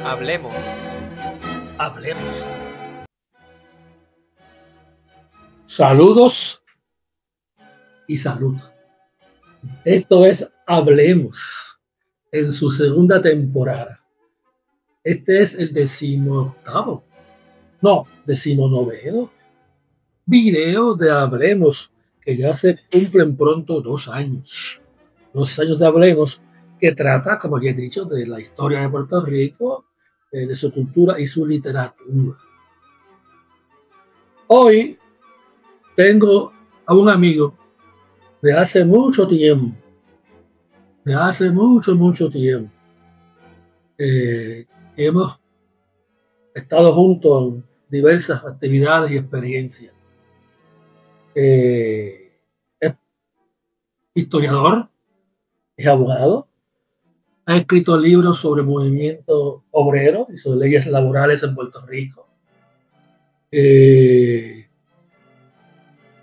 Hablemos. Hablemos. Saludos y salud. Esto es Hablemos en su segunda temporada. Este es el 19º video de Hablemos, que ya se cumplen pronto 2 años. 2 años de Hablemos, que trata, como ya he dicho, de la historia de Puerto Rico, de su cultura y su literatura. Hoy tengo a un amigo de hace mucho tiempo, hemos estado juntos en diversas actividades y experiencias. Es historiador, es abogado, ha escrito libros sobre movimiento obrero y sobre leyes laborales en Puerto Rico.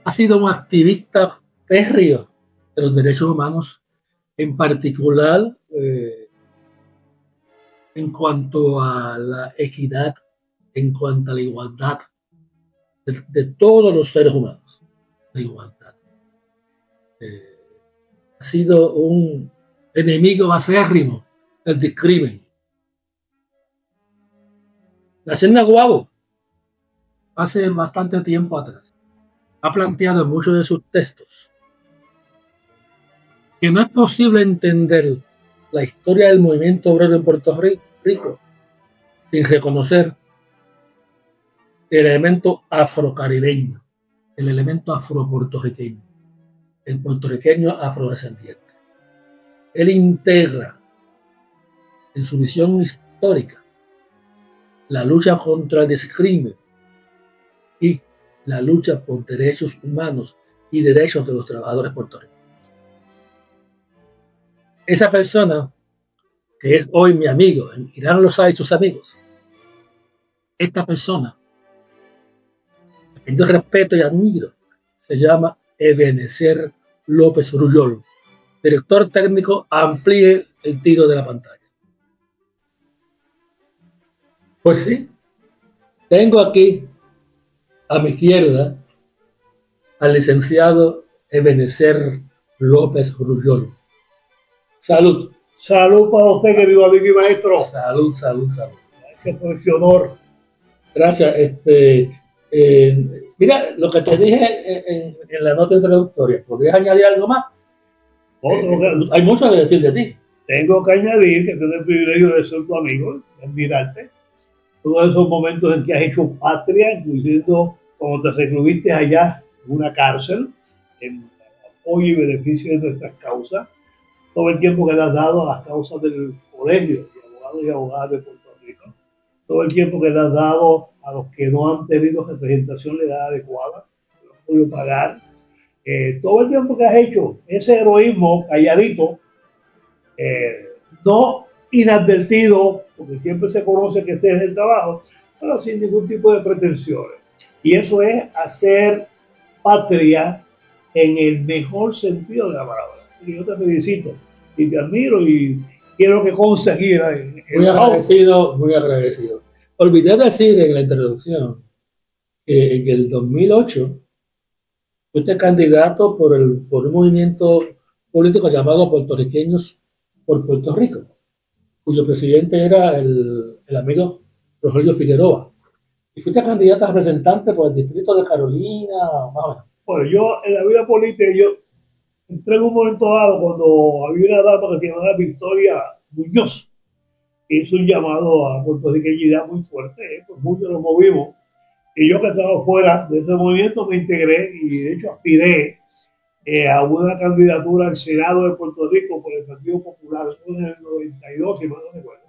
Ha sido un activista férreo de los derechos humanos, en particular en cuanto a la equidad, en cuanto a la igualdad de todos los seres humanos. La igualdad. Ha sido un enemigo acérrimo del discrimen. Nació en Naguabo hace bastante tiempo atrás. Ha planteado en muchos de sus textos que no es posible entender la historia del movimiento obrero en Puerto Rico sin reconocer el elemento afrocaribeño, el elemento afropuertorriqueño, el puertorriqueño afrodescendiente. Él integra en su visión histórica la lucha contra el discrimen y la lucha por derechos humanos y derechos de los trabajadores puertorriqueños. Esa persona, que es hoy mi amigo, en Irán los hay sus amigos, esta persona, a quien yo respeto y admiro, se llama Ebenezer López Rullol. Director técnico, amplíe el tiro de la pantalla. Pues sí, tengo aquí a mi izquierda al licenciado Ebenezer López Rullol. Salud. Salud para usted, querido amigo y maestro. Salud, salud, salud. Gracias por este honor. Gracias. Mira, lo que te dije en la nota introductoria, ¿podrías añadir algo más? Hay mucho que decir de ti. Tengo que añadir que tengo el privilegio de ser tu amigo, de admirarte. Todos esos momentos en que has hecho patria, incluyendo cuando te recluiste allá en una cárcel, en apoyo y beneficio de nuestras causas. Todo el tiempo que le has dado a las causas del colegio de abogados y abogadas de Puerto Rico. Todo el tiempo que le has dado a los que no han tenido representación legal adecuada, que no han podido pagar. Todo el tiempo que has hecho ese heroísmo calladito, no inadvertido, porque siempre se conoce que este es el trabajo, pero sin ningún tipo de pretensiones. Y eso es hacer patria en el mejor sentido de la palabra. Así que yo te felicito y te admiro y quiero que conste aquí. Muy agradecido, muy agradecido. Olvidé decir en la introducción que en el 2008 fuiste candidato por un movimiento político llamado Puertorriqueños por Puerto Rico, cuyo presidente era el amigo Rogelio Figueroa. Y fuiste candidata a representante por el distrito de Carolina, más o menos. Bueno, yo en la vida política, yo entré en un momento dado cuando había una dama que se llamaba Victoria Muñoz, que hizo un llamado a puertorriqueñidad muy fuerte, pues muchos nos movimos. Y yo, que estaba fuera de ese movimiento, me integré y de hecho aspiré a una candidatura al Senado de Puerto Rico por el Partido Popular, eso fue en el 92, si mal no recuerdo.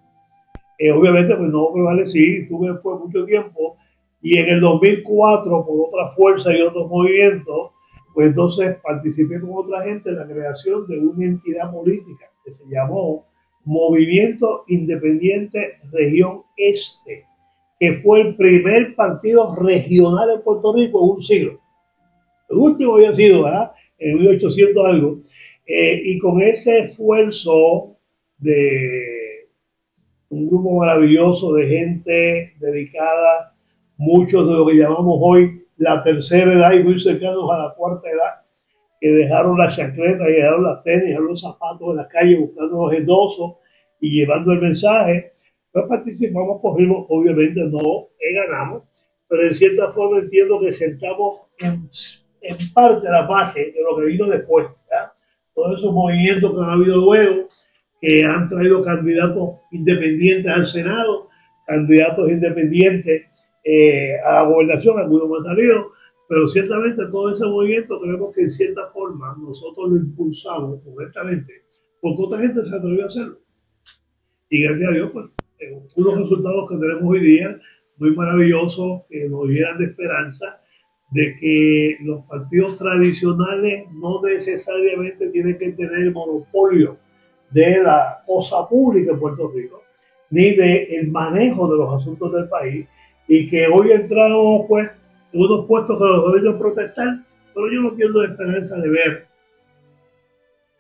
Obviamente, pues no prevalecí, estuve después mucho tiempo, y en el 2004, por otra fuerza y otros movimientos, pues entonces participé con otra gente en la creación de una entidad política que se llamó Movimiento Independiente Región Este, que fue el primer partido regional en Puerto Rico en un siglo. El último había sido, ¿verdad?, en 1800 algo. Y con ese esfuerzo de un grupo maravilloso de gente dedicada, muchos de lo que llamamos hoy la tercera edad y muy cercanos a la cuarta edad, que dejaron la chancleta, dejaron las tenis, dejaron los zapatos en la calle buscando los endosos y llevando el mensaje. Pues participamos, cogimos, obviamente no ganamos, pero en cierta forma entiendo que sentamos en parte la base de lo que vino después. ¿Verdad? Todos esos movimientos que han habido luego, que han traído candidatos independientes al Senado, candidatos independientes a la gobernación, algunos no han salido, pero ciertamente todo ese movimiento creemos que en cierta forma nosotros lo impulsamos correctamente, porque otra gente se atrevió a hacerlo. Y gracias a Dios, pues, unos resultados que tenemos hoy día muy maravillosos, que nos llenan de esperanza de que los partidos tradicionales no necesariamente tienen que tener el monopolio de la cosa pública en Puerto Rico, ni del manejo de los asuntos del país, y que hoy entramos pues en unos puestos que los deberían protestar, pero yo no pierdo la esperanza de ver,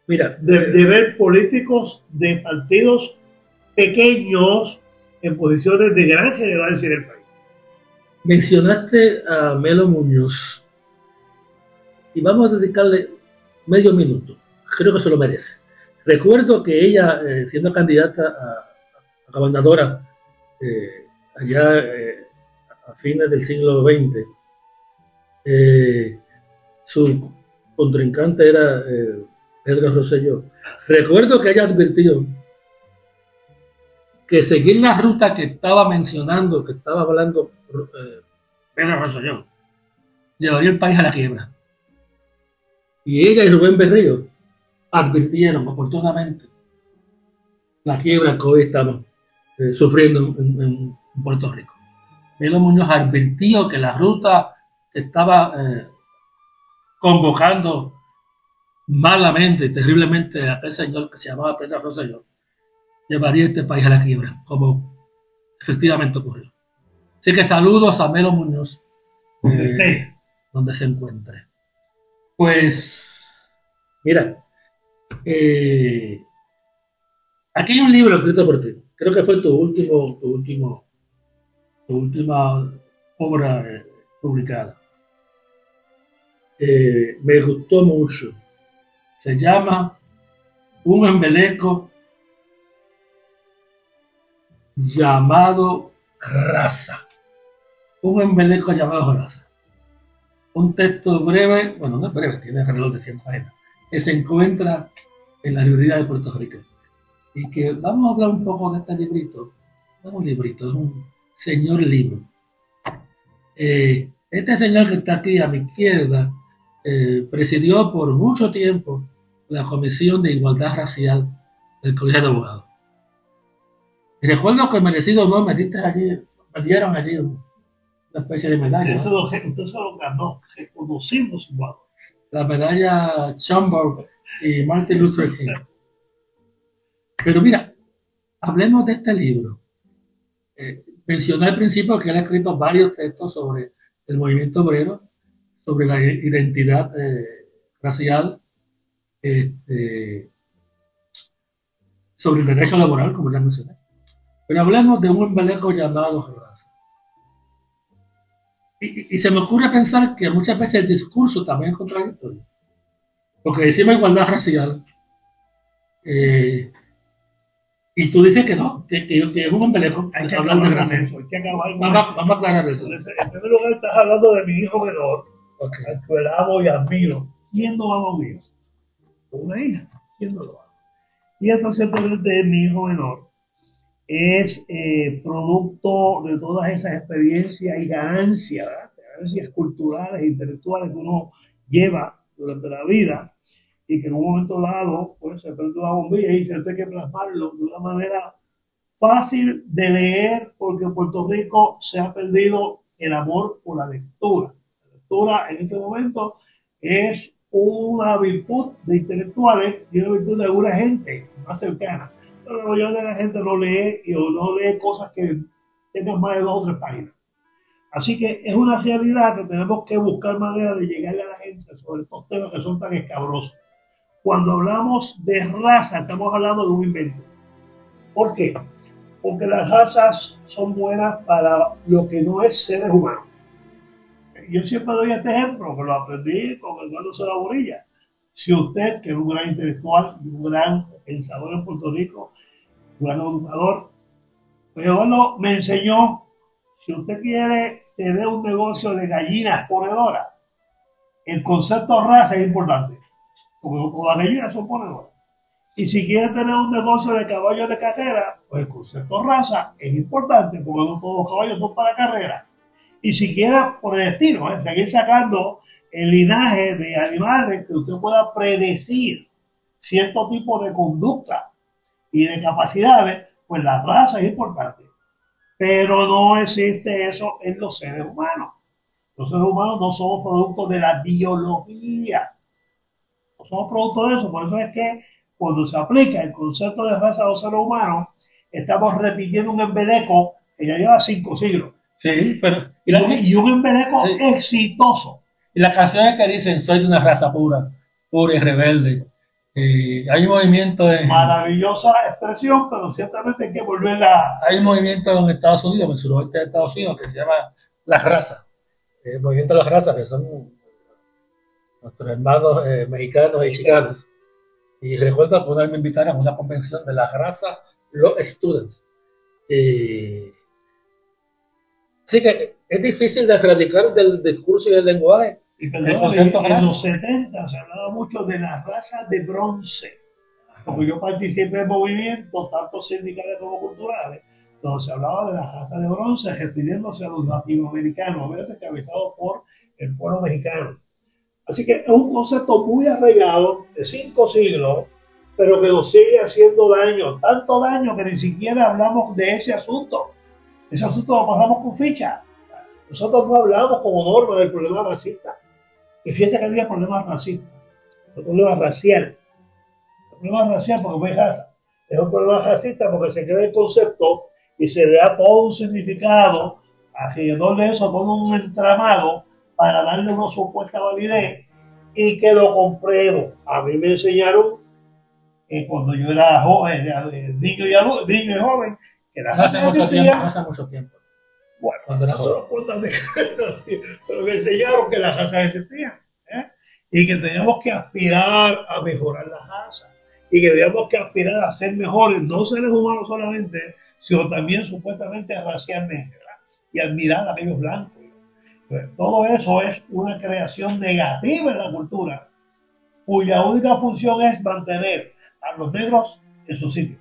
de ver políticos de partidos pequeños en posiciones de gran relevancia en el país. Mencionaste a Melo Muñoz y vamos a dedicarle medio minuto. Creo que se lo merece. Recuerdo que ella, siendo candidata a gobernadora allá a fines del siglo XX, su contrincante era Pedro Rosselló. Recuerdo que ella advirtió que seguir la ruta que estaba mencionando, que estaba hablando Pedro Rosselló, llevaría el país a la quiebra. Y ella y Rubén Berrío advirtieron oportunamente la quiebra que hoy estamos sufriendo en Puerto Rico. Melo Muñoz advirtió que la ruta que estaba convocando malamente, terriblemente a aquel señor que se llamaba Pedro Rosselló, llevaría este país a la quiebra, como efectivamente ocurrió. Así que saludos a Melo Muñoz, donde se encuentre. Pues, mira, aquí hay un libro escrito por ti. Creo que fue tu última obra publicada. Me gustó mucho. Se llama Un embeleco llamado Raza. Un embeleco llamado Raza. Un texto breve, bueno, no es breve, tiene alrededor de 100 páginas, que se encuentra en la librería de Puerto Rico. Y que vamos a hablar un poco de este librito. No es un librito, es un señor libro. Este señor que está aquí a mi izquierda presidió por mucho tiempo la Comisión de Igualdad Racial del Colegio de Abogados. Y recuerdo que merecido no, me dieron allí una especie de medalla. Eso se lo ganó, reconocimos su valor. La medalla Schomburg y Martin Luther King. Pero mira, hablemos de este libro. Mencioné al principio que él ha escrito varios textos sobre el movimiento obrero, sobre la identidad racial, sobre el derecho laboral, como ya mencioné. Pero hablemos de un embeleco llamado raza. Y se me ocurre pensar que muchas veces el discurso también es contradictorio. Porque decimos igualdad racial, y tú dices que no, que es un embeleco. Hay que hablar de eso. Vamos a aclarar eso. En primer lugar, estás hablando de mi hijo menor, al que amo y admiro. ¿Quién no ama a mi hijo? Una hija. ¿Quién no lo ama? Y hasta ciertamente mi hijo menor es producto de todas esas experiencias y ganancias culturales e intelectuales que uno lleva durante la vida y que en un momento dado pues se prende una bombilla y se tiene que plasmarlo de una manera fácil de leer, porque en Puerto Rico se ha perdido el amor por la lectura. La lectura en este momento es una virtud de intelectuales y una virtud de alguna gente más cercana. Pero la mayoría de la gente no lee o no lee cosas que tengan más de 2 o 3 páginas. Así que es una realidad que tenemos que buscar manera de llegarle a la gente sobre estos temas que son tan escabrosos. Cuando hablamos de raza, estamos hablando de un invento. ¿Por qué? Porque las razas son buenas para lo que no es seres humanos. Yo siempre doy este ejemplo, que lo aprendí con Eduardo Sola Bonilla. Si usted, que es un gran intelectual, un gran pensador en Puerto Rico, un gran educador, pues Eduardo me enseñó, si usted quiere tener un negocio de gallinas ponedoras, el concepto raza es importante, porque todas las gallinas son ponedoras. Y si quiere tener un negocio de caballos de carrera, pues el concepto raza es importante, porque no todos los caballos son para carrera. Y si quiere, por el estilo, seguir sacando el linaje de animales que usted pueda predecir cierto tipo de conducta y de capacidades, pues la raza es importante. Pero no existe eso en los seres humanos. Los seres humanos no somos productos de la biología. No somos productos de eso. Por eso es que cuando se aplica el concepto de raza a los seres humanos, estamos repitiendo un embedeco que ya lleva 5 siglos. Sí, pero... Y un embedeco sí, exitoso. Y las canciones que dicen, soy de una raza pura, pura y rebelde. Hay un movimiento de... Maravillosa expresión, pero ciertamente hay que volverla... Hay un movimiento en Estados Unidos, en el suroeste de Estados Unidos, que se llama Las Razas. El movimiento de las razas, que son nuestros hermanos mexicanos y chicanos. Y recuerdo que una vez me invitaron a una convención de las razas, los students. Así que es difícil de erradicar del discurso y del lenguaje. Y perdón, en los 70 se hablaba mucho de las razas de bronce. Como yo participé en movimientos, tanto sindicales como culturales, donde se hablaba de las razas de bronce, refiriéndose a los latinoamericanos, encabezados por el pueblo mexicano. Así que es un concepto muy arraigado de 5 siglos, pero que nos sigue haciendo daño, tanto daño que ni siquiera hablamos de ese asunto. Ese asunto lo pasamos con ficha. Nosotros no hablamos como norma del problema racista. Y fíjate que había problemas racistas, el problema racial. El problema racial porque no es raza. Es un problema racista porque se crea el concepto y se le da todo un significado, alrededor de eso, todo un entramado para darle una supuesta validez y que lo compremos. A mí me enseñaron cuando yo era joven, niño y joven, que la raza existía. Hace mucho tiempo. Bueno, no pero me enseñaron que las razas existían, y que teníamos que aspirar a mejorar las razas y que teníamos que aspirar a ser mejores, no seres humanos solamente, sino también supuestamente racialmente, ¿verdad? Y admirar a aquellos blancos. Pues, todo eso es una creación negativa en la cultura, cuya única función es mantener a los negros en su sitio.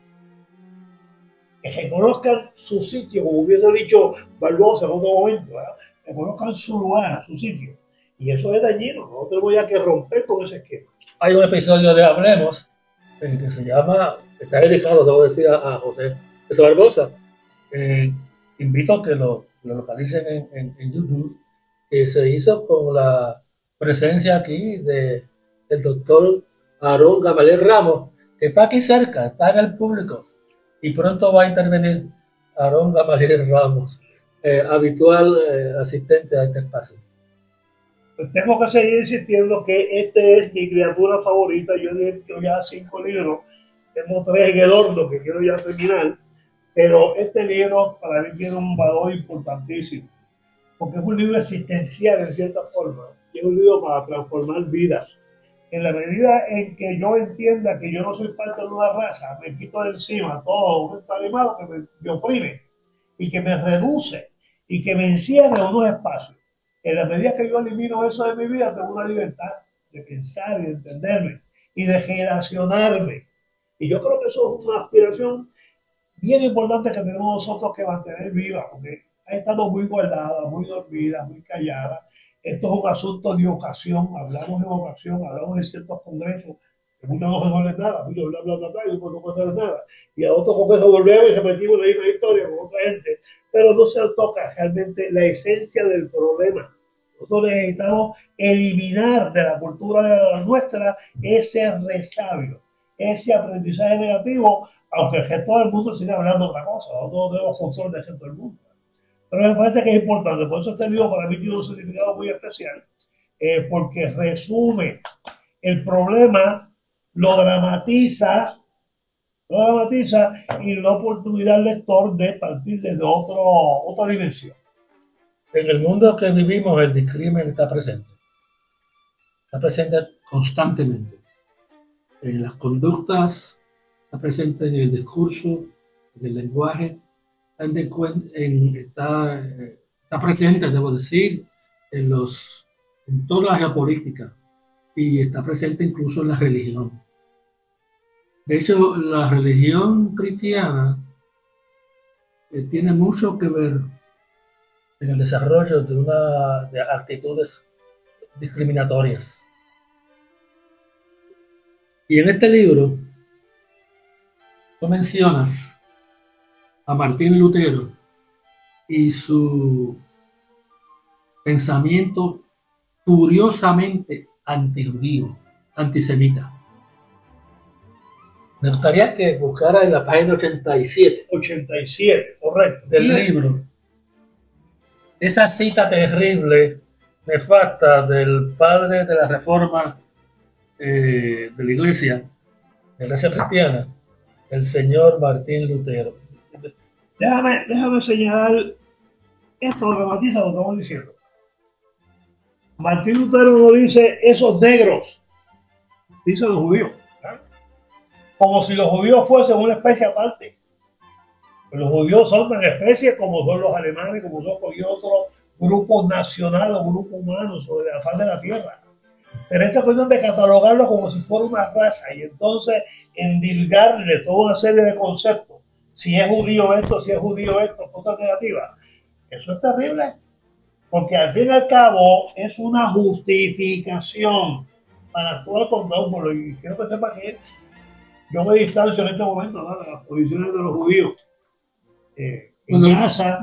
Que reconozcan su sitio, como hubiese dicho Barbosa en otro momento, ¿verdad? Que conozcan su lugar, su sitio. Y eso es dañino, nosotros tenemos ya que romper con ese esquema. Hay un episodio de Hablemos que se llama, está dedicado, debo decir, a José Barbosa. Invito a que lo localicen en YouTube, que se hizo con la presencia aquí del doctor Aarón Gamaliel Ramos, que está aquí cerca, está en el público. Y pronto va a intervenir Aarón Gamaliel Ramos, habitual asistente a este espacio. Pues tengo que seguir insistiendo que este es mi criatura favorita. Yo he ya 5 libros, tengo 3 en el horno que quiero ya terminar, pero este libro para mí tiene un valor importantísimo, porque es un libro existencial en cierta forma, y es un libro para transformar vidas. En la medida en que yo entienda que yo no soy parte de una raza, me quito de encima todo un animal que me oprime y que me reduce y que me encierra en unos espacios. En la medida que yo elimino eso de mi vida, tengo una libertad de pensar y de entenderme y de relacionarme. Y yo creo que eso es una aspiración bien importante que tenemos nosotros que mantener viva, porque ha estado muy guardada, muy dormida, muy callada. Esto es un asunto de ocasión, hablamos de ocasión, hablamos de ciertos congresos, que muchos no resuelven nada, muchos bla, bla, bla, bla, y otros no resuelven nada. Y a otros congresos volvemos y repetimos la misma historia con otra gente, pero no se toca realmente la esencia del problema. Nosotros necesitamos eliminar de la cultura nuestra ese resabio, ese aprendizaje negativo, aunque el resto del mundo siga hablando de otra cosa, nosotros no tenemos control del resto del mundo. Pero me parece que es importante, por eso este libro para mí tiene un significado muy especial, porque resume el problema, lo dramatiza, lo dramatiza y la oportunidad al lector de partir desde otra dimensión. En el mundo que vivimos, el discrimen está presente constantemente. En las conductas, está presente en el discurso, en el lenguaje, está presente, debo decir, en toda la geopolítica y está presente incluso en la religión. De hecho, la religión cristiana tiene mucho que ver en el desarrollo de actitudes discriminatorias. Y en este libro, tú mencionas a Martín Lutero y su pensamiento furiosamente antijudío, antisemita. Me gustaría que buscara en la página 87. 87, correcto. Del libro. Esa cita terrible, nefasta del padre de la reforma de la iglesia cristiana, el señor Martín Lutero. Déjame señalar esto, dramatiza lo que estamos diciendo. Martín Lutero no dice esos negros, dice los judíos. Como si los judíos fuesen una especie aparte. Los judíos son una especie como son los alemanes, como son cualquier otro grupo nacional o grupo humano sobre la faz de la tierra. Pero esa cuestión de catalogarlo como si fuera una raza y entonces endilgarle toda una serie de conceptos, si es judío esto, cosas negativas, eso es terrible. Porque al fin y al cabo es una justificación para actuar contra un pueblo. Y quiero que sepa que yo me distancio en este momento, ¿no?, de las posiciones de los judíos.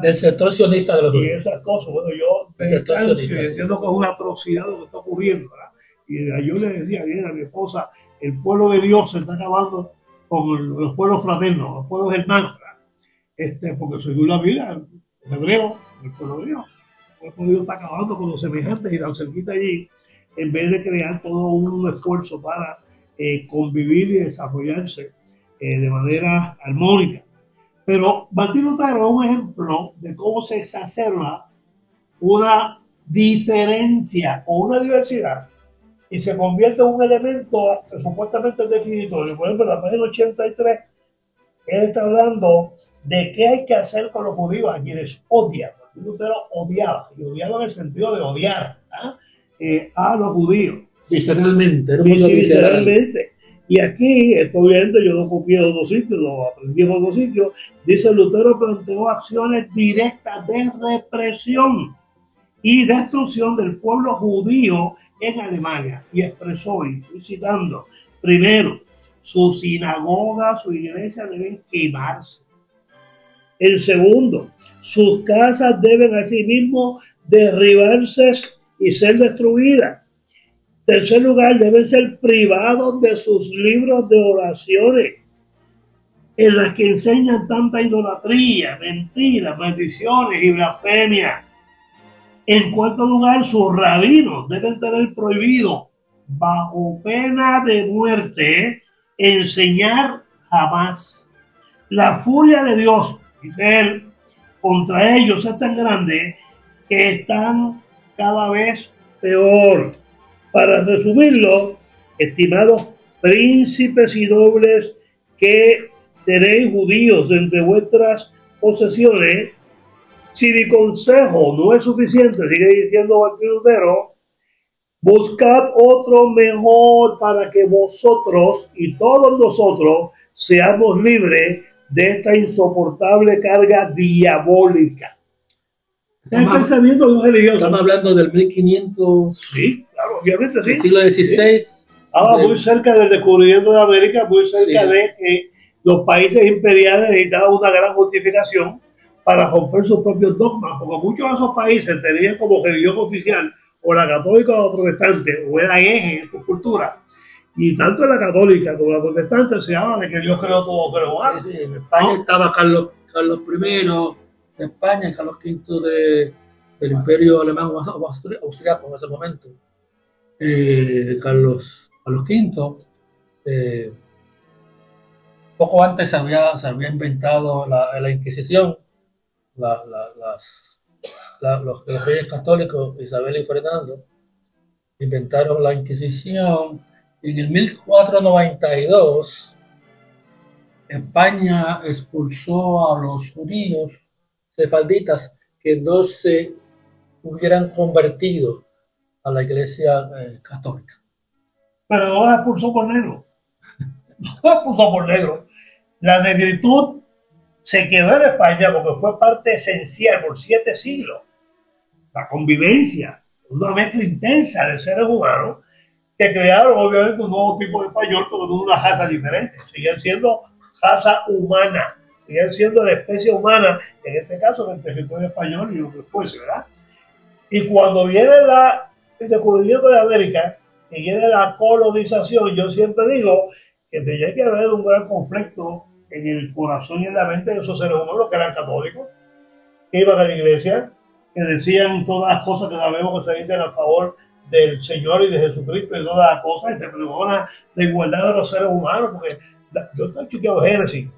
Del sector sionista de los judíos. Y esas cosas. Bueno, yo me distancio y entiendo que es una atrocidad lo que está ocurriendo, ¿verdad? Y yo le decía ayer a mi esposa, el pueblo de Dios se está acabando con los pueblos fraternos, los pueblos hermanos, ¿verdad? Porque según la Biblia, el hebreo, el pueblo de Dios. El pueblo de Dios está acabando con los semejantes y tan cerquita allí, en vez de crear todo un esfuerzo para convivir y desarrollarse de manera armónica. Pero Martín Lutero es un ejemplo de cómo se exacerba una diferencia o una diversidad y se convierte en un elemento que supuestamente es definitorio. Por ejemplo, en la página 83, él está hablando de qué hay que hacer con los judíos a quienes odian. Martín Lutero odiaba, y odiaba en el sentido de odiar a los judíos. Visceralmente. Y aquí, esto obviamente yo lo copié de otros sitios, lo aprendí en otros sitios, dice Lutero planteó acciones directas de represión y destrucción del pueblo judío en Alemania y expresó, y estoy citando, primero, su sinagoga, su iglesia deben quemarse. El segundo, sus casas deben asimismo derribarse y ser destruidas. Tercer lugar, deben ser privados de sus libros de oraciones, en las que enseñan tanta idolatría, mentiras, maldiciones y blasfemia. En cuarto lugar, sus rabinos deben tener prohibido, bajo pena de muerte, enseñar jamás. La furia de Dios, dice él, contra ellos es tan grande que están cada vez peor. Para resumirlo, estimados príncipes y nobles que tenéis judíos entre vuestras posesiones, si mi consejo no es suficiente, sigue diciendo Martín Lutero, buscad otro mejor para que vosotros y todos nosotros seamos libres de esta insoportable carga diabólica. Es el pensamiento de un religioso. Estamos hablando del 1500. Sí, claro, obviamente sí. El siglo XVI. Sí. Muy cerca del descubrimiento de América, muy cerca de que los países imperiales necesitaban una gran justificación para romper sus propios dogmas, porque muchos de esos países tenían como religión oficial o la católica o la protestante, o era eje en su cultura. Y tanto en la católica como en la protestante se habla de que Dios creó todo ser humano. Sí, en España estaba Carlos I de España, Carlos V del Imperio Alemán o Austriaco en ese momento. Carlos V Poco antes se había inventado la Inquisición, los reyes católicos, Isabel y Fernando, inventaron la Inquisición. Y en el 1492 España expulsó a los judíos sefalditas que no se hubieran convertido a la iglesia católica. Pero no expulsó por negro. No expulsó por negro. La negritud se quedó en España porque fue parte esencial por 7 siglos. La convivencia, una mezcla intensa de seres humanos que crearon obviamente un nuevo tipo de español, pero de una raza diferente. Siguen siendo raza humana, siguen siendo la especie humana, en este caso del territorio español y lo que fuese, ¿verdad? Y cuando viene el descubrimiento de América y viene la colonización, yo siempre digo que tenía que haber un gran conflicto en el corazón y en la mente de esos seres humanos que eran católicos, que iban a la iglesia, que decían todas las cosas que sabemos que se dicen a favor del Señor y de Jesucristo y todas las cosas, y se pregona la igualdad de los seres humanos, porque yo estoy chequeando Génesis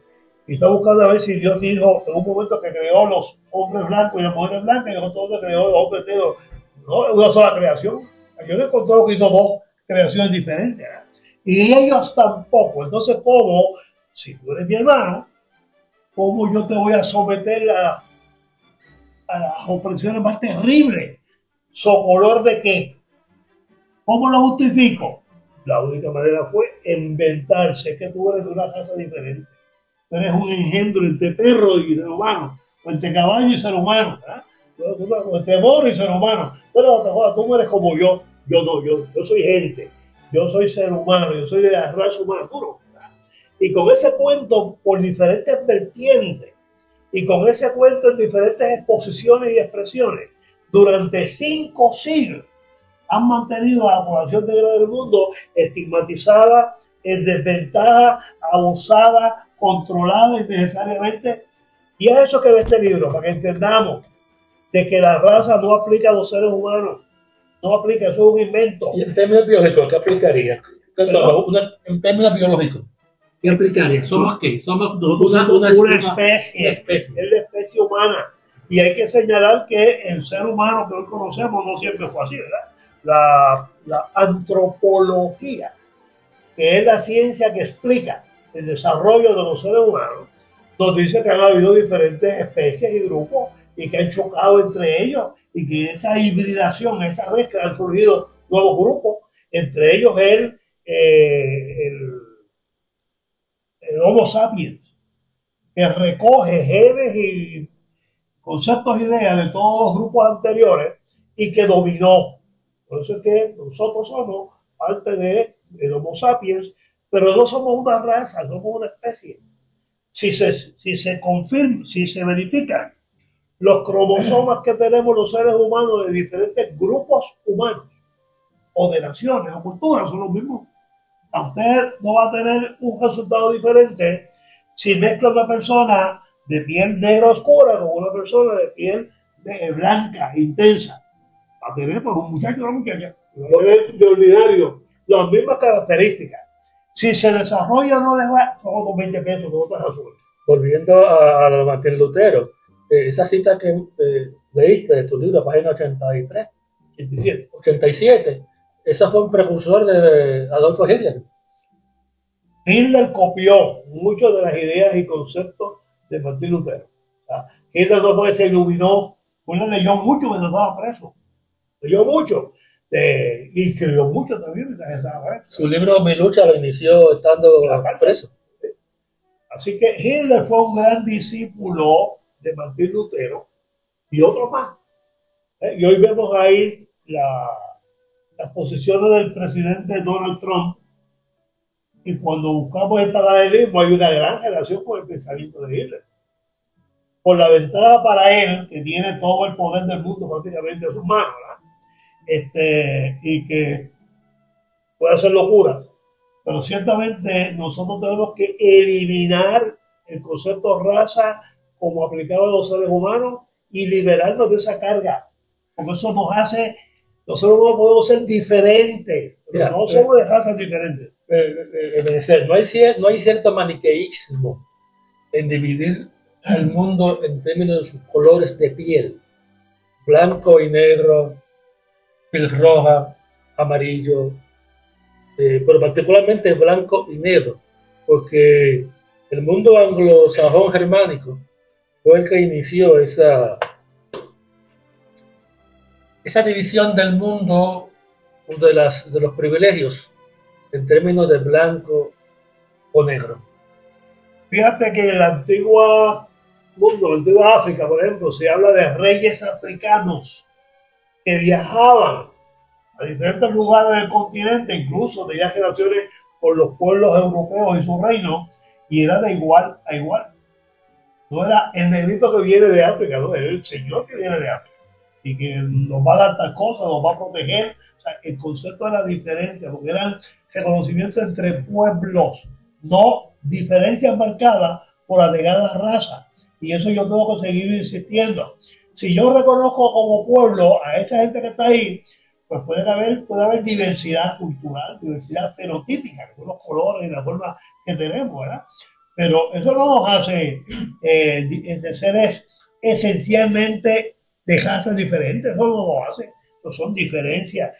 y estoy buscando a ver si Dios dijo en un momento que creó los hombres blancos y las mujeres blancas y en otro momento creó los hombres negros. No, es una sola creación. Yo no he encontrado que hizo 2 creaciones diferentes, ¿verdad? Y ellos tampoco. Entonces, ¿cómo? Si tú eres mi hermano, ¿cómo yo te voy a someter a las opresiones más terribles? ¿Socolor de qué? ¿Cómo lo justifico? La única manera fue inventarse que tú eres de una raza diferente. Tú eres un engendro entre perro y ser humano, o entre caballo y ser humano, ¿verdad? O entre mono y ser humano. Pero tú no eres como yo. Yo no, yo soy gente. Yo soy ser humano, yo soy de la raza humana. Tú no, ¿verdad? Y con ese cuento por diferentes vertientes, y con ese cuento en diferentes exposiciones y expresiones, durante 5 siglos, han mantenido a la población negra del mundo estigmatizada, en desventaja, abusada, controlada innecesariamente. Y a eso que ve este libro, para que entendamos de que la raza no aplica a los seres humanos, no aplica, eso es un invento. ¿Y en términos biológicos qué aplicaría? En términos biológicos, ¿qué aplicaría? ¿Somos qué? Somos una especie, es la especie humana. Y hay que señalar que el ser humano que hoy conocemos no siempre fue así, ¿verdad? La antropología, que es la ciencia que explica el desarrollo de los seres humanos, nos dice que han habido diferentes especies y grupos y que han chocado entre ellos y que esa hibridación, esa mezcla, han surgido nuevos grupos, entre ellos el Homo sapiens, que recoge genes y conceptos e ideas de todos los grupos anteriores y que dominó. Por eso es que nosotros somos parte del Homo sapiens, pero no somos una raza, somos una especie. Si se confirma, si se verifican los cromosomas que tenemos los seres humanos de diferentes grupos humanos o de naciones o culturas, son los mismos. A usted no va a tener un resultado diferente si mezcla una persona de piel negra oscura con una persona de piel blanca, intensa. Va a tener pues, un muchacho o una muchacha de ordinario, las mismas características. Si se desarrolla no deja, son con 20 pesos, no estás azul. Volviendo a Martín Lutero, esa cita que leíste de tu libro, página 83, 87, esa fue un precursor de Adolfo Hitler. Hitler copió muchas de las ideas y conceptos de Martín Lutero. Hitler no fue que se iluminó, Hitler leyó mucho mientras estaba preso. Leyó mucho. Y escribió mucho también mientras estaba preso. Su libro Mi lucha lo inició estando preso. Así que Hitler fue un gran discípulo de Martín Lutero y otros más. Y hoy vemos ahí las posiciones del presidente Donald Trump. Y cuando buscamos el paralelismo, hay una gran relación con el pensamiento de Hitler. Por la ventaja para él, que tiene todo el poder del mundo prácticamente en sus manos, y que puede hacer locura. Pero ciertamente nosotros tenemos que eliminar el concepto raza como aplicado a los seres humanos y liberarnos de esa carga. Porque eso nos hace, los seres humanos podemos ser diferentes, pero no somos de razas diferentes. no hay cierto maniqueísmo en dividir al mundo en términos de sus colores de piel, blanco y negro, piel roja, amarillo, pero particularmente blanco y negro, porque el mundo anglosajón germánico fue el que inició esa división del mundo de los privilegios en términos de blanco o negro. Fíjate que en la antigua mundo, la antigua África, por ejemplo, se habla de reyes africanos que viajaban a diferentes lugares del continente, incluso tenían relaciones con los pueblos europeos y su reino, y era de igual a igual. No era el negrito que viene de África, no, era el señor que viene de África y que nos va a dar tal cosa, nos va a proteger. O sea, el concepto era diferente, porque eran reconocimientos entre pueblos, no diferencias marcadas por alegadas razas. Y eso yo tengo que seguir insistiendo. Si yo reconozco como pueblo a esa gente que está ahí, pues puede haber diversidad cultural, diversidad fenotípica, con los colores y la forma que tenemos, ¿verdad? Pero eso no nos hace de seres esencialmente de razas diferentes, eso no lo hace. Eso son diferencias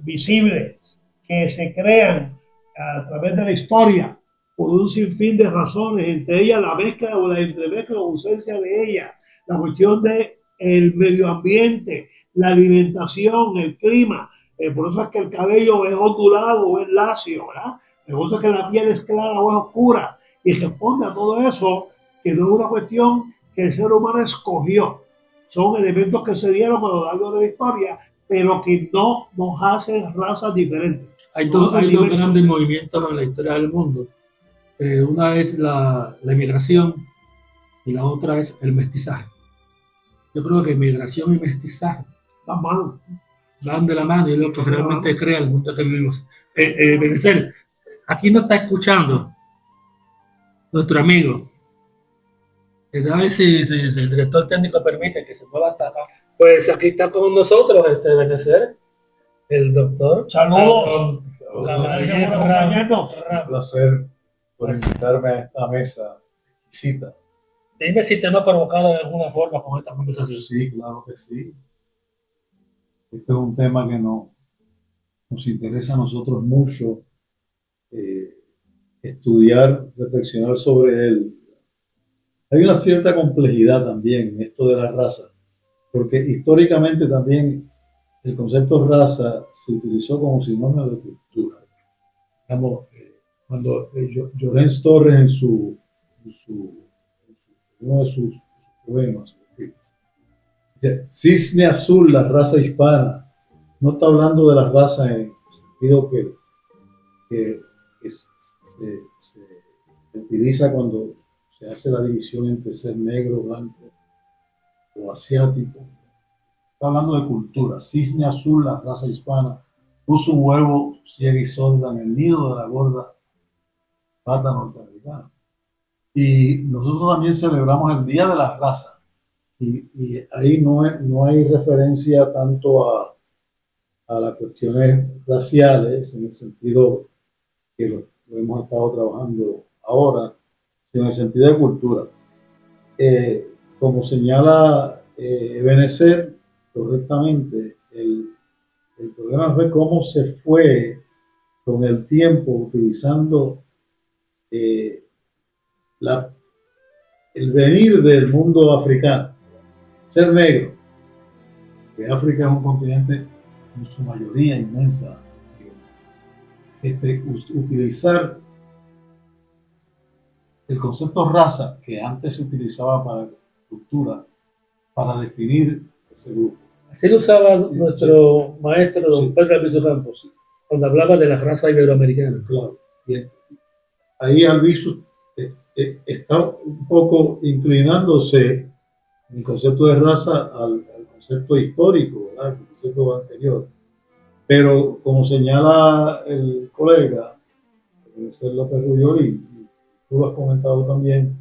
visibles que se crean a través de la historia por un sinfín de razones, entre ellas la mezcla o la entremezcla o ausencia de ella, la cuestión de el medio ambiente, la alimentación, el clima. Por eso es que el cabello es ondulado o es lacio, ¿verdad? Por eso es que la piel es clara o es oscura. Y responde a todo eso, que no es una cuestión que el ser humano escogió. Son elementos que se dieron a lo largo de la historia, pero que no nos hacen razas diferentes. Hay dos grandes movimientos en la historia del mundo. Una es la inmigración y la otra es el mestizaje. Yo creo que migración y mestizaje van de la mano y es lo que realmente crea el mundo que vivimos. Benecer, aquí nos está escuchando nuestro amigo. A ver si el director técnico permite que se mueva hasta acá. Pues aquí está con nosotros Benecer, el doctor. Saludos. Un placer por invitarme a esta mesa exquisita. Dime si te hemos provocado de alguna forma con esta conversación. Sí, claro que sí. Este es un tema que nos interesa a nosotros mucho estudiar, reflexionar sobre él. Hay una cierta complejidad también en esto de la raza, porque históricamente también el concepto raza se utilizó como sinónimo de cultura. Digamos, cuando Llorens Torres en uno de sus poemas dice, cisne azul, la raza hispana, no está hablando de la raza en el sentido que se utiliza cuando se hace la división entre ser negro, blanco o asiático. Está hablando de cultura. Cisne azul, la raza hispana, puso un huevo ciega y sorda en el nido de la gorda pata norteamericana. Y nosotros también celebramos el Día de la Raza. Y ahí no hay referencia tanto a las cuestiones raciales, en el sentido que lo hemos estado trabajando ahora, sino en el sentido de cultura. Como señala Benecer correctamente, el problema fue cómo se fue con el tiempo utilizando el venir del mundo africano, ser negro, que África es un continente en su mayoría inmensa, utilizar el concepto raza, que antes se utilizaba para cultura, para definir ese grupo. Así lo usaba nuestro maestro, don Pedro Albizu Campos, cuando hablaba de la raza iberoamericana. Claro. Y ahí Albizu está un poco inclinándose en el concepto de raza al concepto histórico, ¿verdad? El concepto anterior. Pero como señala el colega, López Rubiol, y tú lo has comentado también,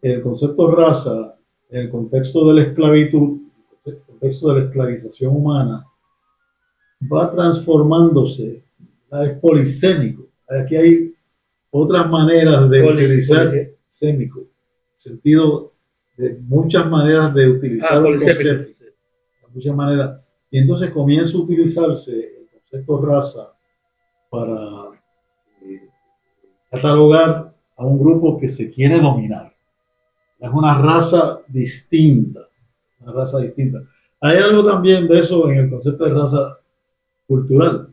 el concepto raza, en el contexto de la esclavitud, en el contexto de la esclavización humana, va transformándose, es polisémico. Aquí hay otras maneras de utilizar sémico, sentido de muchas maneras de utilizar un concepto, muchas maneras. Y entonces comienza a utilizarse el concepto raza para catalogar a un grupo que se quiere dominar. Es una raza distinta, una raza distinta. Hay algo también de eso en el concepto de raza cultural.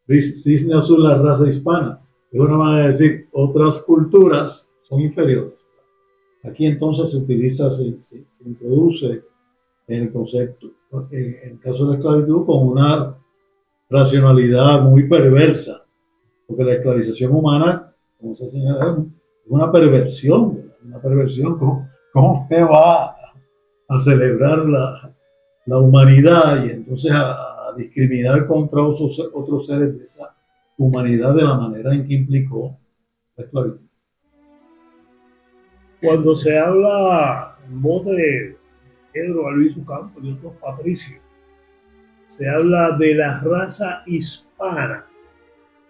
Cisne azul, la raza hispana. Es una manera de decir, otras culturas son inferiores. Aquí entonces se utiliza, se introduce en el concepto, en el caso de la esclavitud, con una racionalidad muy perversa, porque la esclavización humana, como se señala, es una perversión, ¿verdad? Una perversión. ¿Cómo usted va a celebrar la humanidad y entonces a discriminar contra otros seres de esa humanidad de la manera en que implicó la esclavitud? Cuando se habla en voz de Pedro Albizu Campos y otros patricios, se habla de la raza hispana.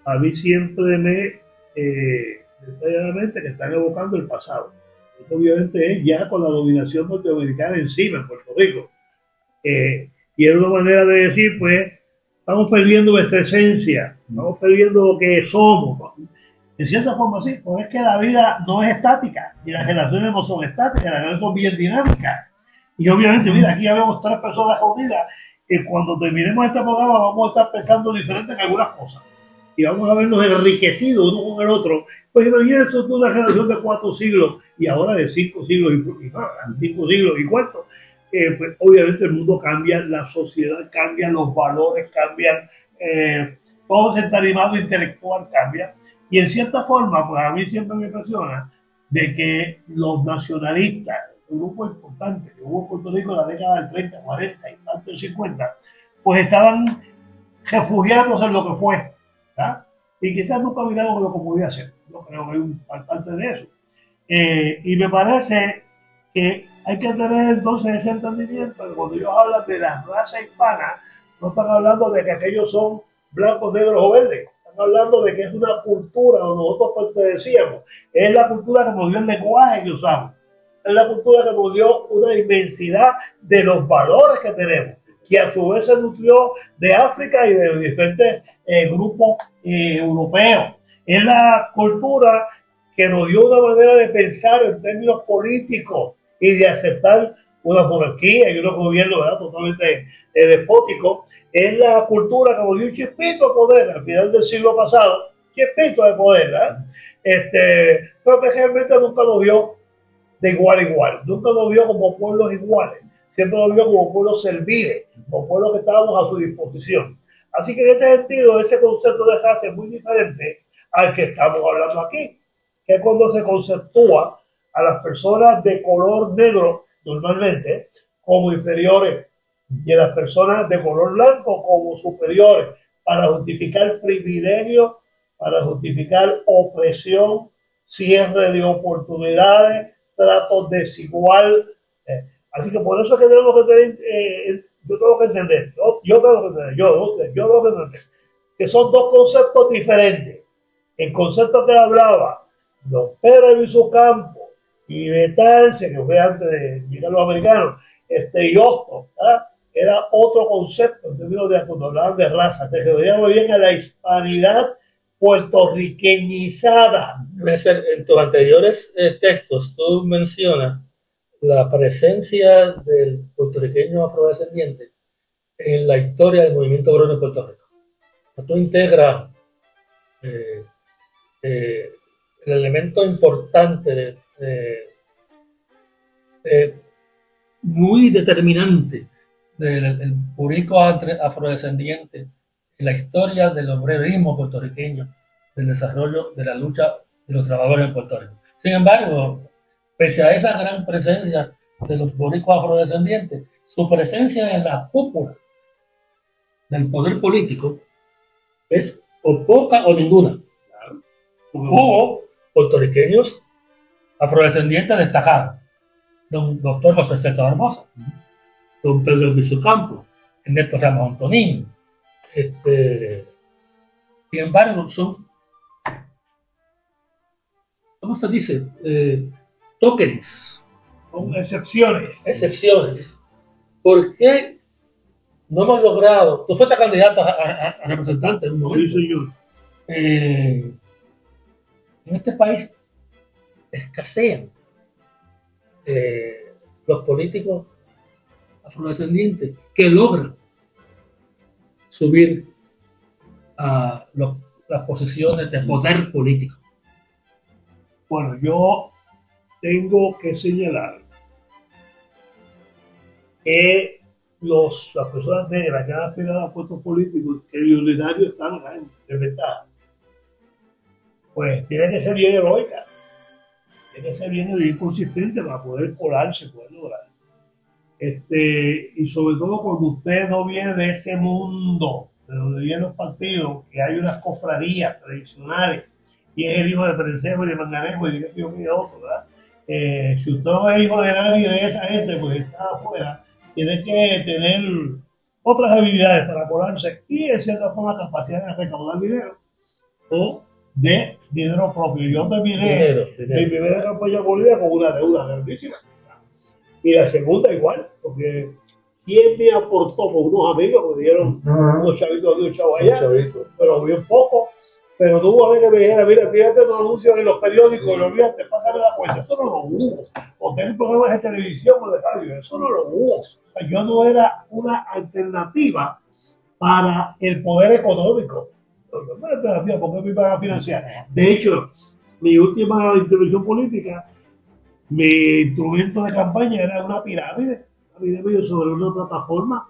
A mí siempre me detalladamente que están evocando el pasado. Esto obviamente es ya con la dominación norteamericana encima en Puerto Rico. Y es una manera de decir, pues, estamos perdiendo nuestra esencia, estamos perdiendo lo que somos. En cierta forma sí, pues es que la vida no es estática y las relaciones no son estáticas, las relaciones son bien dinámicas. Y obviamente, mira, aquí ya vemos 3 personas reunidas y cuando terminemos este programa vamos a estar pensando diferente en algunas cosas y vamos a vernos enriquecidos uno con el otro. Pues imagínense esto es una relación de 4 siglos y ahora de 5 siglos y 5 siglos y cuarto. Pues obviamente el mundo cambia, la sociedad cambia, los valores cambian, todo ese entarimado intelectual cambia. Y en cierta forma, pues a mí siempre me impresiona de que los nacionalistas, un grupo importante que hubo en Puerto Rico en la década del 30, 40 y tanto del 50, pues estaban refugiándose en lo que fue, ¿verdad? Y quizás nunca miraron lo que podía ser. Yo creo que hay un parte de eso. Y me parece que hay que tener entonces ese entendimiento que cuando ellos hablan de la raza hispana, no están hablando de que aquellos son blancos, negros o verdes. Están hablando de que es una cultura donde nosotros pertenecíamos. Es la cultura que nos dio el lenguaje que usamos. Es la cultura que nos dio una inmensidad de los valores que tenemos, que a su vez se nutrió de África y de diferentes grupos europeos. Es la cultura que nos dio una manera de pensar en términos políticos y de aceptar una monarquía y unos gobiernos, ¿verdad?, totalmente despóticos. Es la cultura que nos dio un chispito de poder al final del siglo pasado, chispito de poder, ¿verdad? Pero que realmente nunca lo vio de igual a igual, nunca lo vio como pueblos iguales, siempre lo vio como pueblos serviles, como pueblos que estábamos a su disposición. Así que en ese sentido, ese concepto de raza es muy diferente al que estamos hablando aquí, que es cuando se conceptúa a las personas de color negro normalmente como inferiores y a las personas de color blanco como superiores para justificar privilegios, para justificar opresión, cierre de oportunidades, trato desigual. Así que por eso es que tenemos que tener, yo tengo que entender, yo tengo que entender que son 2 conceptos diferentes. El concepto que hablaba don Pedro Albizu Campos y Betance, que fue antes de llegar los americanos, y Hostos, ¿verdad?, era otro concepto en términos de cuando hablaban de raza. Te refería muy bien a la hispanidad puertorriqueñizada. En tus anteriores textos tú mencionas la presencia del puertorriqueño afrodescendiente en la historia del movimiento obrero en Puerto Rico. Tú integras el elemento importante muy determinante del boricua afrodescendiente en la historia del obrerismo puertorriqueño, del desarrollo de la lucha de los trabajadores en Puerto Rico. Sin embargo, pese a esa gran presencia de los boricuas afrodescendientes, su presencia en la cúpula del poder político es o poca o ninguna. Hubo puertorriqueños afrodescendientes destacados, don doctor José César Barbosa, don Pedro Albizu Campos, Ernesto Ramos Antonín. Sin embargo, son ¿cómo se dice? Tokens. Con excepciones. Excepciones. ¿Por qué no hemos logrado? Tú fuiste candidato a representante en un momento. Sí, señor. En este país escasean los políticos afrodescendientes que logran subir a las posiciones de poder político. Bueno, yo tengo que señalar que las personas negras que han aspirado a puestos políticos, que prioritarios están en ventaja, pues tiene que ser bien heroica, tiene que ser bien consistente para poder colarse, poder lograr. Y sobre todo cuando usted no viene de ese mundo, de donde vienen los partidos, que hay unas cofradías tradicionales, y es el hijo de Perencejo y de Manganejo y de otro, ¿verdad? Si usted no es hijo de nadie de esa gente, pues está afuera, tiene que tener otras habilidades para colarse y en cierta forma capacidad de recaudar dinero o de dinero propio. Yo terminé mi primera campaña política con una deuda grandísima. Y la segunda igual, porque ¿quién me aportó? Con unos amigos me dieron unos chavitos aquí, un chavo allá, pero bien poco. Pero no hubo alguien que me dijera, mira, fíjate los anuncios en los periódicos, y olvídate, pásame la cuenta. Eso no lo hubo. O tener programas de televisión o de radio, eso no lo hubo. O sea, yo no era una alternativa para el poder económico. No era una alternativa porque me iban a financiar. De hecho, mi última intervención política, mi instrumento de campaña era una pirámide sobre una plataforma,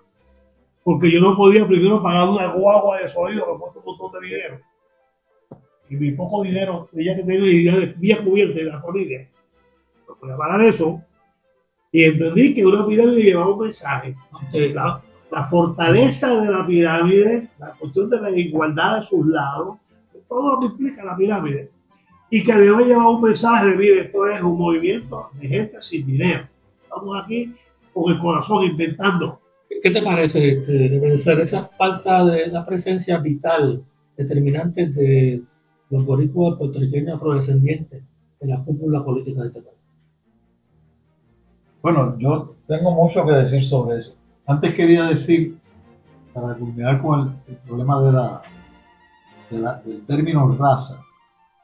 porque yo no podía primero pagar una guagua de sonido que cuesta un montón de dinero. Y mi poco dinero, ella que tenía idea de vía cubierta de la familia, no podía pagar eso. Y entendí que una pirámide llevaba un mensaje. La fortaleza de la pirámide, la cuestión de la igualdad de sus lados, todo lo que implica la pirámide. Y que además llevaba un mensaje de, mire, esto es un movimiento de gente sin dinero. Estamos aquí con el corazón intentando. ¿Qué te parece debe ser esa falta de la presencia vital, determinante de los boricuas puertorriqueños afrodescendientes en la cúpula política de este país? Bueno, yo tengo mucho que decir sobre eso. Antes quería decir, para culminar con el problema del término raza,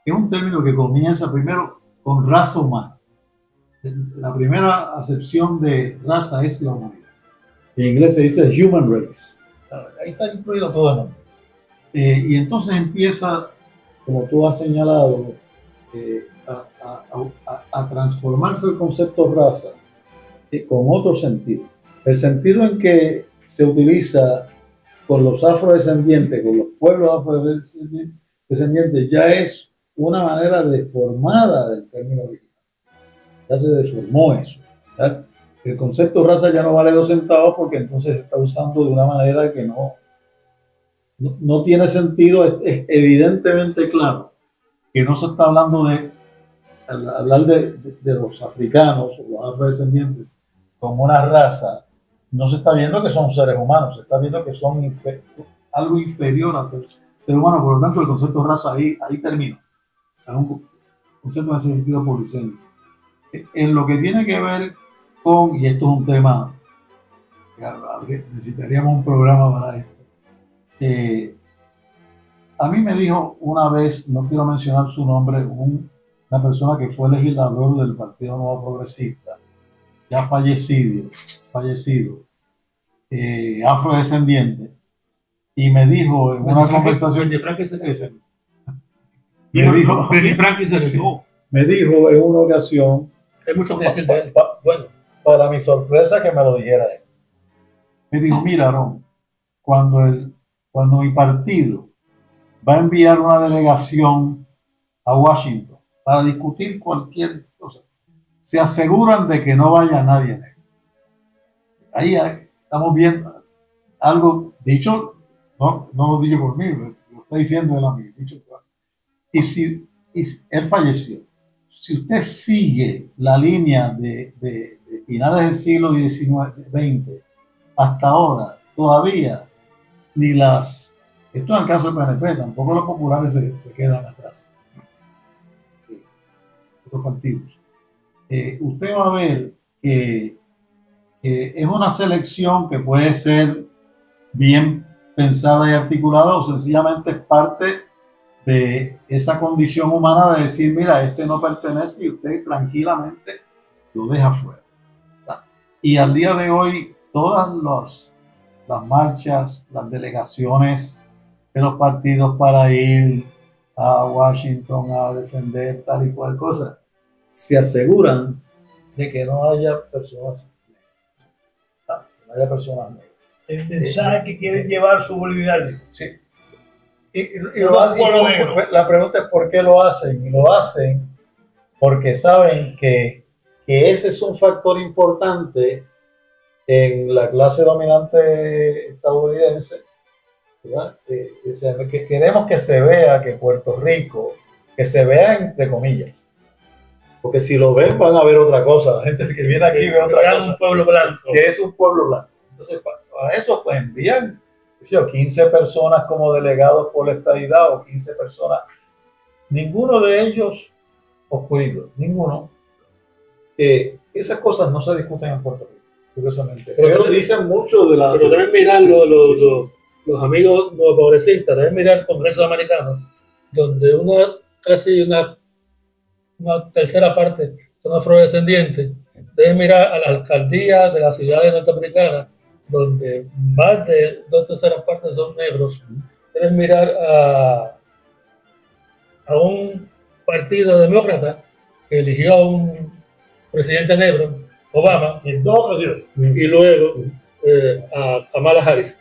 que es un término que comienza primero con raza humana. La primera acepción de raza es la humanidad. En inglés se dice human race. Ahí está incluido todo el mundo. Y entonces empieza, como tú has señalado, a transformarse el concepto raza con otro sentido. El sentido en que se utiliza con los afrodescendientes, con los pueblos afrodescendientes, ya es una manera deformada del término original. Ya se deformó eso. ¿Verdad? El concepto raza ya no vale 2 centavos porque entonces se está usando de una manera que no tiene sentido. Es evidentemente claro que no se está hablando de hablar de los africanos o los afrodescendientes como una raza. No se está viendo que son seres humanos, se está viendo que son algo inferior al ser humano. Por lo tanto, el concepto de raza ahí termina. Es un concepto en ese sentido polisémico. En lo que tiene que ver con, y esto es un tema que necesitaríamos un programa para esto. A mí me dijo una vez, no quiero mencionar su nombre, una persona que fue legislador del Partido Nuevo Progresista, ya fallecido, afrodescendiente, y me dijo en una conversación, me dijo en una ocasión, hay mucho que decir de él. Bueno, para mi sorpresa que me lo dijera él, me dijo, mira, Ron, cuando mi partido va a enviar una delegación a Washington para discutir cualquier cosa, se aseguran de que no vaya nadie. Ahí estamos viendo algo dicho, no lo digo por mí, lo está diciendo él a mí, dicho. Y si él falleció, si usted sigue la línea de finales del siglo XX hasta ahora, todavía esto en el caso del PNP, tampoco los populares se quedan atrás. otros partidos, usted va a ver que es una selección que puede ser bien pensada y articulada o sencillamente es parte de esa condición humana de decir, mira, este no pertenece y usted tranquilamente lo deja fuera. Y al día de hoy, todas las marchas, las delegaciones de los partidos para ir a Washington a defender tal y cual cosa, se aseguran de que no haya personas negras. No haya personas negras. El mensaje que quieren llevar subliminal. Sí. La pregunta es por qué lo hacen. Y lo hacen porque saben que ese es un factor importante en la clase dominante estadounidense, ¿verdad? Que queremos que se vea que Puerto Rico, que se vea entre comillas, porque si lo ven van a ver otra cosa. La gente que viene aquí ve otra cosa, un pueblo blanco, que es un pueblo blanco. Entonces para eso pues envían 15 personas como delegados por la estadidad o 15 personas, ninguno de ellos oscuritos, ninguno. Esas cosas no se discuten en Puerto Rico, curiosamente. Pero dicen mucho de la... Pero deben mirar los amigos no progresistas, deben mirar el Congreso americano, donde casi una tercera parte son afrodescendientes. Deben mirar a la alcaldía de las ciudades norteamericanas, donde más de 2/3 partes son negros. Deben mirar a un partido demócrata que eligió a un presidente negro, Obama, en 2 ocasiones, y luego a Kamala Harris,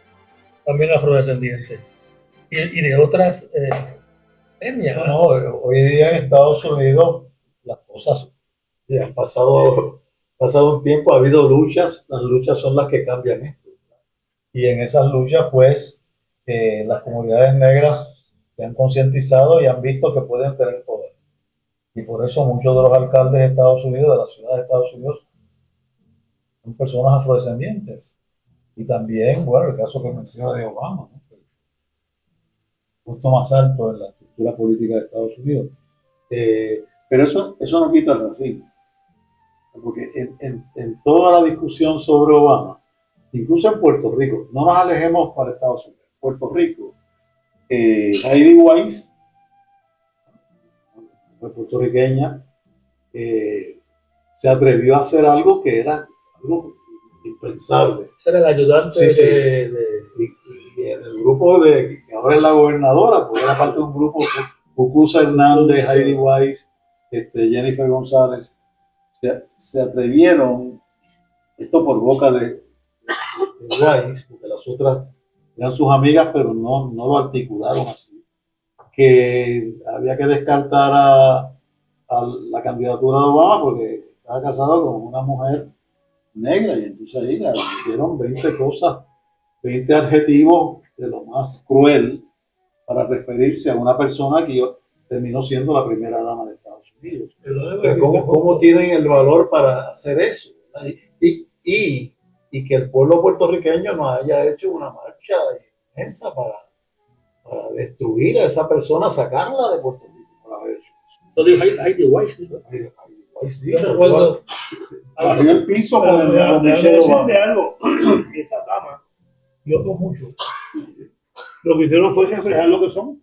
también afrodescendiente, y de otras etnias. No, hoy día en Estados Unidos las cosas ya han pasado un tiempo, ha habido luchas, las luchas son las que cambian esto. Y en esas luchas, pues, las comunidades negras se han concientizado y han visto que pueden tener poder. Y por eso muchos de los alcaldes de Estados Unidos, de las ciudades de Estados Unidos, son personas afrodescendientes. Y también, bueno, el caso que menciona de Obama, ¿no? El puesto más alto en la estructura política de Estados Unidos. Pero eso no quita el racismo. Porque en toda la discusión sobre Obama, incluso en Puerto Rico, no nos alejemos para Estados Unidos. Puerto Rico, Heidi Weiss, puertorriqueña, se atrevió a hacer algo que era algo impensable. Era el ayudante Y en el grupo que ahora es la gobernadora, porque era parte de un grupo, Cucuza Hernández, Heidi Weiss, Jennifer González, se atrevieron, esto por boca de Weiss, porque las otras eran sus amigas, pero no lo articularon así, que había que descartar a la candidatura de Obama porque estaba casado con una mujer negra, y entonces ahí le hicieron 20 cosas, 20 adjetivos de lo más cruel para referirse a una persona que terminó siendo la primera dama de Estados Unidos. ¿Cómo tienen el valor para hacer eso? Y que el pueblo puertorriqueño no haya hecho una marcha inmensa para destruir a esa persona, sacarla de Puerto Rico por haber hecho eso. Solo Heidi Weiss, ¿no? Sí, yo recuerdo bajó el piso con Michelle Obama. De algo, esta dama y otros muchos, lo que hicieron fue reflejar lo que son,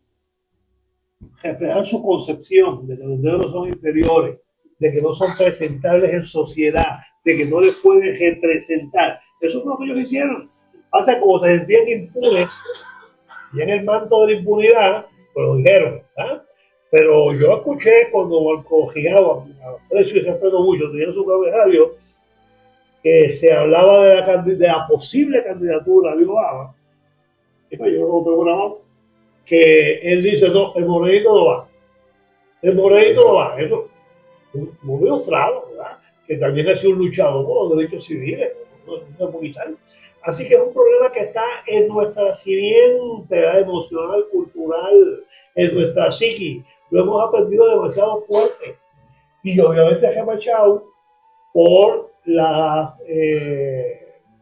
reflejar su concepción de que los negros son inferiores, de que no son presentables en sociedad, de que no les pueden representar. Eso es lo que ellos hicieron. Pasa como se sentían impunes y en el manto de la impunidad, pues lo dijeron, ¿ah? Pero yo escuché cuando Marco Gigaba, aprecio y respeto mucho, tenía su programa de radio, que se hablaba de la posible candidatura de Obama. Y pues yo no tengo una mano, que él dice, no, el morenito no va. El morenito no va. Eso, muy demostrado, ¿verdad? Que también ha sido un luchador por los derechos civiles, no es militar. Así que es un problema que está en nuestra simiente emocional, cultural, en nuestra psiqui. Lo hemos aprendido demasiado fuerte. Y obviamente ha marchado por la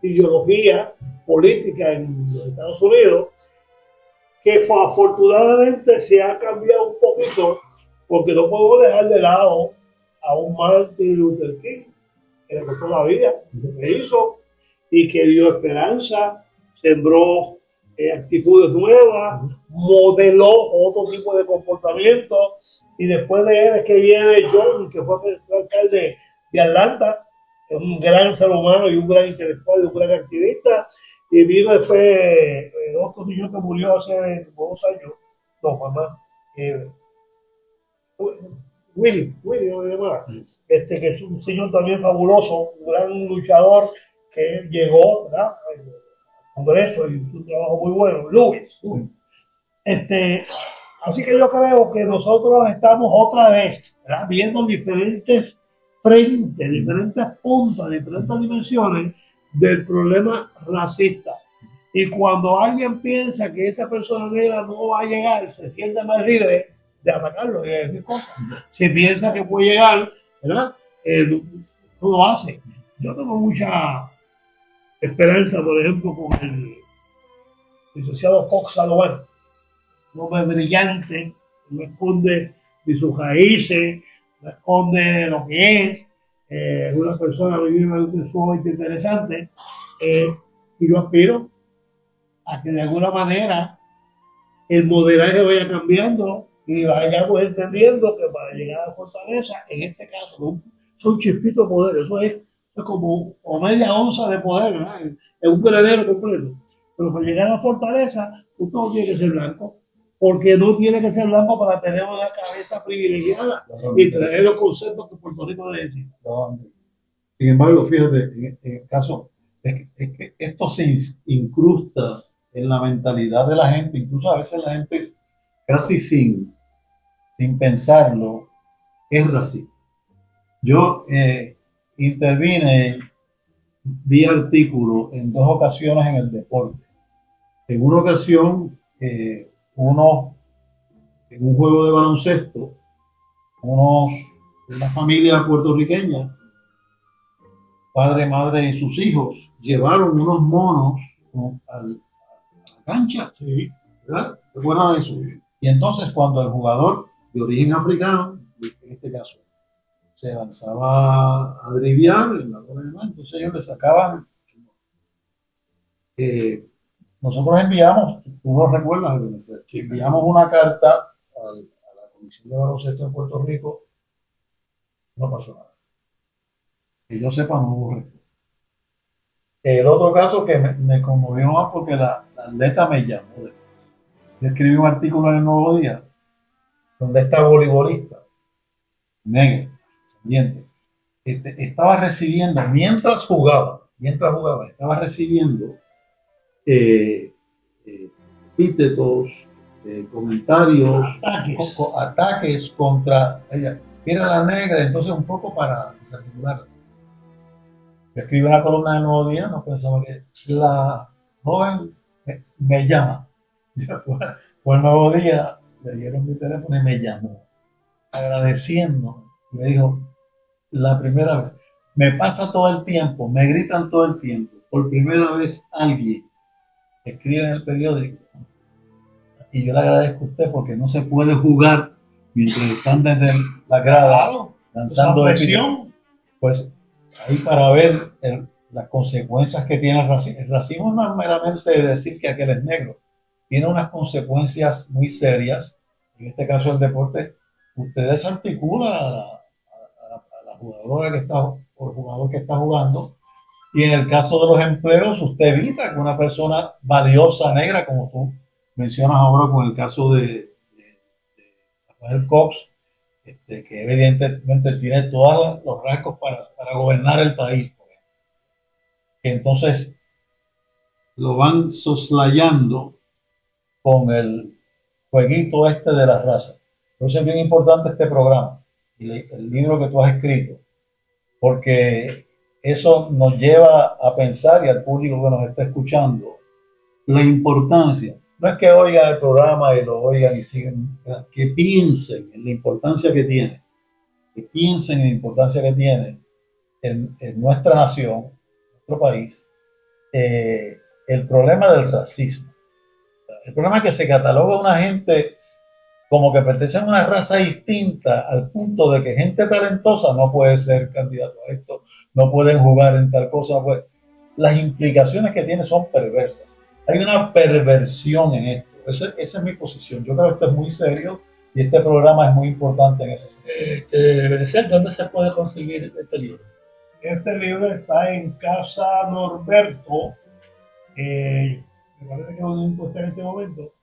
ideología política en los Estados Unidos, que afortunadamente se ha cambiado un poquito, porque no podemos dejar de lado a un Martin Luther King, que le costó la vida, que hizo, y que dio esperanza, sembró actitudes nuevas, modeló otro tipo de comportamiento, y después de él es que viene John, que fue alcalde de Atlanta, un gran ser humano y un gran intelectual y un gran activista, y vino después otro señor que murió hace 2 años, no, mamá, Willy, que es un señor también fabuloso, un gran luchador que llegó, ¿verdad?, al Congreso y hizo un trabajo muy bueno, Luis. Así que yo creo que nosotros estamos otra vez, ¿verdad?, viendo diferentes frentes, diferentes puntos, diferentes dimensiones del problema racista. Y cuando alguien piensa que esa persona negra no va a llegar, se siente más libre de atacarlo y de decir cosas. Si piensa que puede llegar, ¿verdad?, no lo hace. Yo tengo mucha esperanza, por ejemplo, con el licenciado Cox Salomón, un hombre brillante, no esconde ni sus raíces, no esconde lo que es una persona sumamente interesante, y yo aspiro a que de alguna manera el modelaje vaya cambiando y vayamos entendiendo que para llegar a la fortaleza, en este caso, son chispitos de poder, eso es como media onza de poder, ¿verdad?, es un granero completo. Pero para llegar a la fortaleza, usted no tiene que ser blanco, porque no tiene que ser blanco para tener una cabeza privilegiada y traer los conceptos que Puerto Rico necesita. Sin embargo, fíjate, en el caso, es que esto se incrusta en la mentalidad de la gente, incluso a veces la gente casi sin pensarlo es racista. Yo intervine, vi artículos en 2 ocasiones en el deporte. En una ocasión, en un juego de baloncesto, una familia puertorriqueña, padre, madre y sus hijos, llevaron unos monos a la cancha, Sí. ¿verdad? ¿Se acuerdan de eso? Y entonces cuando el jugador de origen africano, en este caso, se lanzaba a driviar en la bola de mano, entonces ellos le sacaban. Nosotros enviamos, tú lo recuerdas, que enviamos una carta a la Comisión de Baloncesto de Puerto Rico, no pasó nada. Que yo sepa, no hubo respuesta. El otro caso que me conmovió más porque la atleta me llamó después. Yo escribí un artículo en el Nuevo Día donde esta voleibolista negra, descendiente, estaba recibiendo, mientras jugaba, estaba recibiendo epítetos, comentarios, ataques contra ella. Era la negra, entonces un poco para desarticularla. Yo escribí una columna del Nuevo Día, no pensaba que la joven me llama. Fue el Nuevo Día, le dieron mi teléfono y me llamó, agradeciendo. Me dijo, la primera vez, me pasa todo el tiempo, me gritan todo el tiempo, por primera vez alguien escribe en el periódico y yo le agradezco a usted porque no se puede jugar mientras están desde las gradas lanzando presión. Pues ahí para ver las consecuencias que tiene el racismo. El racismo no es meramente decir que aquel es negro, tiene unas consecuencias muy serias. En este caso el deporte, usted desarticula a la jugadora que está, o el jugador que está jugando, y en el caso de los empleos usted evita que una persona valiosa negra, como tú mencionas ahora con el caso de Rafael Cox, que evidentemente tiene todos los rasgos para gobernar el país, que entonces lo van soslayando con el jueguito este de la raza. Por eso es bien importante este programa y el libro que tú has escrito, porque eso nos lleva a pensar, y al público que nos está escuchando, la importancia. No es que oigan el programa y lo oigan y sigan, que piensen en la importancia que tiene, en nuestra nación, nuestro país, el problema del racismo. El problema es que se cataloga a una gente como que pertenecen a una raza distinta al punto de que gente talentosa no puede ser candidato a esto, no pueden jugar en tal cosa, pues las implicaciones que tiene son perversas. Hay una perversión en esto. Esa es mi posición. Yo creo que esto es muy serio y este programa es muy importante en ese sentido. ¿Dónde se puede conseguir este libro? Este libro está en Casa Norberto. Me parece que no está en este momento.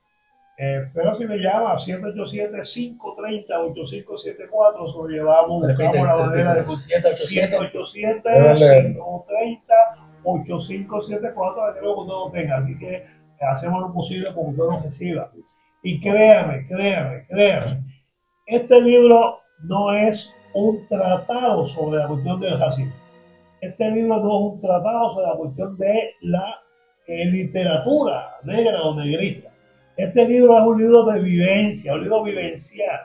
Pero si me llama 787-530-8574, so llevamos, buscamos la manera de 787-530-8574, que luego usted lo tenga. Así que hacemos lo posible porque usted lo reciba. Y créame, este libro no es un tratado sobre la cuestión del racismo. Este libro no es un tratado sobre la cuestión de la literatura negra o negrista. Este libro es un libro de vivencia, un libro vivencial,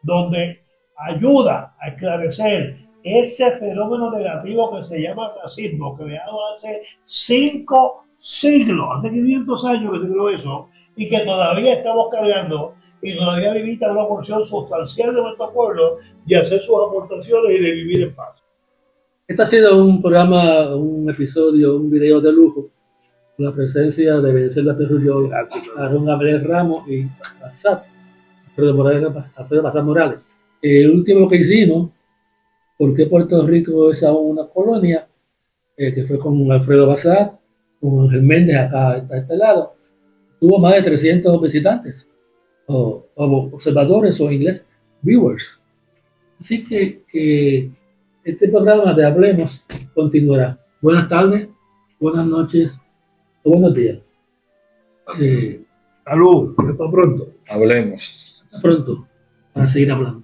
donde ayuda a esclarecer ese fenómeno negativo que se llama racismo, creado hace 5 siglos, hace 500 años que se creó eso, y que todavía estamos cargando y todavía limita una porción sustancial de nuestro pueblo de hacer sus aportaciones y de vivir en paz. Este ha sido un programa, un episodio, un video de lujo, con la presencia de Benzer López Rullón, Aarón Abel Ramos y Alfredo Bazán Morales. El último que hicimos, ¿por qué Puerto Rico es aún una colonia? Que fue con Alfredo Bazán, con Ángel Méndez acá a este lado. Tuvo más de 300 visitantes, o observadores o inglés viewers. Así que este programa de Hablemos continuará. Buenas tardes, buenas noches, buenos días. Salud, hasta pronto. Hablemos. Hasta pronto, para seguir hablando.